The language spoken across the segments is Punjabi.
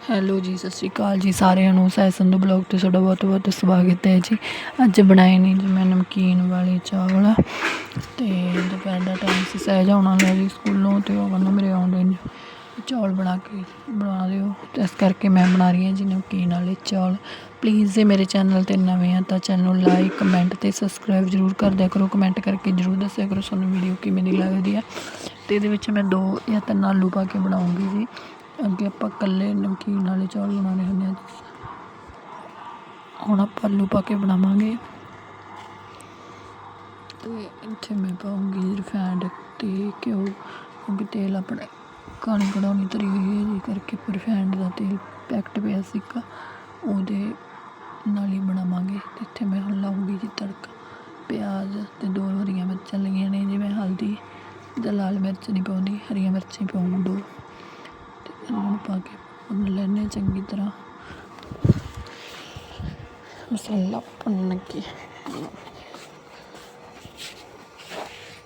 ਹੈਲੋ ਜੀ, ਸਤਿ ਸ਼੍ਰੀ ਅਕਾਲ ਜੀ ਸਾਰਿਆਂ ਨੂੰ। ਸਹਿਜ ਸੰਧੂ ਬਲੌਗ 'ਤੇ ਤੁਹਾਡਾ ਬਹੁਤ ਬਹੁਤ ਸਵਾਗਤ ਹੈ ਜੀ। ਅੱਜ ਬਣਾਏ ਨੇ ਜੀ ਮੈਂ ਨਮਕੀਨ ਵਾਲੇ ਚਾਵਲ ਅਤੇ ਦੁਪਹਿਰ ਦਾ ਟਾਈਮ ਸੀ। ਸਹਿਜ ਆਉਣ ਵਾਲਾ ਜੀ ਸਕੂਲੋਂ, ਅਤੇ ਉਹ ਕਹਿੰਦਾ ਮੇਰੇ ਆਉਂਦੇ ਨੇ ਚੌਲ ਬਣਾ ਦਿਓ, ਅਤੇ ਇਸ ਕਰਕੇ ਮੈਂ ਬਣਾ ਰਹੀ ਹਾਂ ਜੀ ਨਮਕੀਨ ਵਾਲੇ ਚੌਲ। ਪਲੀਜ਼ ਜੇ ਮੇਰੇ ਚੈਨਲ 'ਤੇ ਨਵੇਂ ਆ ਤਾਂ ਚੈਨਲ ਨੂੰ ਲਾਈਕ, ਕਮੈਂਟ ਅਤੇ ਸਬਸਕ੍ਰਾਈਬ ਜ਼ਰੂਰ ਕਰ ਦਿਆ ਕਰੋ। ਕਮੈਂਟ ਕਰਕੇ ਜ਼ਰੂਰ ਦੱਸਿਆ ਕਰੋ ਤੁਹਾਨੂੰ ਵੀਡੀਓ ਕਿਵੇਂ ਦੀ ਲੱਗਦੀ ਆ। ਅਤੇ ਇਹਦੇ ਵਿੱਚ ਮੈਂ 2 ਜਾਂ 3 ਆਲੂ ਪਾ ਕੇ ਬਣਾਉਂਗੀ ਜੀ। ਅੱਗੇ ਆਪਾਂ ਇਕੱਲੇ ਨਮਕੀਨ ਵਾਲੇ ਚੌਲ ਬਣਾਉਣੇ ਹੁੰਦੇ ਆ। ਹੁਣ ਆਪਾਂ ਆਲੂ ਪਾ ਕੇ ਬਣਾਵਾਂਗੇ। ਅਤੇ ਇੱਥੇ ਮੈਂ ਪਾਊਂਗੀ ਰਿਫਾਇੰਡ ਅਤੇ ਘਿਓ, ਕਿਉਂਕਿ ਤੇਲ ਆਪਣੇ ਕਾਲੀ ਕੜਾਉਣੀ ਧਰੀ ਹੋਈ ਹੈ ਜੀ, ਕਰਕੇ ਰਿਫਾਇੰਡ ਦਾ ਤੇਲ ਪੈਕਟ ਪਿਆ ਸੀ ਇੱਕ, ਉਹਦੇ ਨਾਲ ਹੀ ਬਣਾਵਾਂਗੇ। ਅਤੇ ਇੱਥੇ ਮੈਂ ਹੁਣ ਲਾਊਂਗੀ ਜੀ ਤੜਕਾ। ਪਿਆਜ਼ ਅਤੇ 2 ਹਰੀਆਂ ਮਿਰਚਾਂ ਲਈਆਂ ਨੇ ਜੀ। ਮੈਂ ਹਲਦੀ ਜਾਂ ਲਾਲ ਮਿਰਚ ਨਹੀਂ ਪਾਉਂਦੀ, ਹਰੀਆਂ ਮਿਰਚਾਂ ਹੀ ਪਾਊਂਗੀ 2, ਅਤੇ ਇਹਨਾਂ ਨੂੰ ਪਾ ਕੇ ਭੁੰਨ ਲੈਂਦੇ ਚੰਗੀ ਤਰ੍ਹਾਂ। ਮਸਾਲਾ ਭੁੰਨ ਕੇ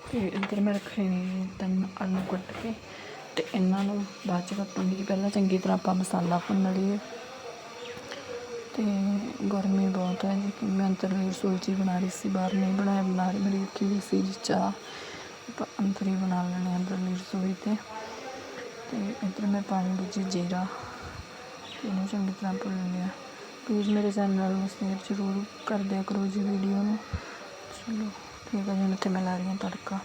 ਅਤੇ ਇੱਧਰ ਮੈਂ ਰੱਖੇ ਨੇ 3 ਆਲੂ ਕੱਟ ਕੇ, ਅਤੇ ਇਹਨਾਂ ਨੂੰ ਬਾਅਦ 'ਚ ਕੱਟੂੰਗੀ ਜੀ। ਪਹਿਲਾਂ ਚੰਗੀ ਤਰ੍ਹਾਂ ਆਪਾਂ ਮਸਾਲਾ ਭੁੰਨ ਲਈਏ। ਅਤੇ ਗਰਮੀ ਬਹੁਤ ਹੈ ਜੀ, ਮੈਂ ਅੰਦਰ ਰਸੋਈ 'ਚ ਹੀ ਬਣਾ ਰਹੀ ਸੀ, ਬਾਹਰ ਨਹੀਂ ਬਣਾਇਆ। ਮੇਰੀ ਰੱਖੀ ਹੋਈ ਸੀ ਜੀ ਚਾਹ, ਆਪਾਂ ਅੰਦਰ ਹੀ ਬਣਾ ਲੈਣੇ ਅੰਦਰਲੀ ਰਸੋਈ 'ਤੇ। ਅਤੇ ਇੱਧਰ ਮੈਂ ਪਾਊਂਗੀ ਜੀ ਜੀਰਾ, ਇਹਨੂੰ ਚੰਗੀ ਤਰ੍ਹਾਂ ਭੁੰਨ ਲਿਆ। ਪਲੀਜ਼ ਮੇਰੇ ਚੈਨਲ ਨੂੰ ਸ਼ੇਅਰ ਜ਼ਰੂਰ ਕਰ ਦਿਆ ਕਰੋ ਜੀ ਵੀਡੀਓ ਨੂੰ। ਚਲੋ ਠੀਕ ਹੈ ਜੀ, ਹੁਣ ਇੱਥੇ ਮੈਂ ਲਾ ਰਹੀ ਹਾਂ ਤੜਕਾ।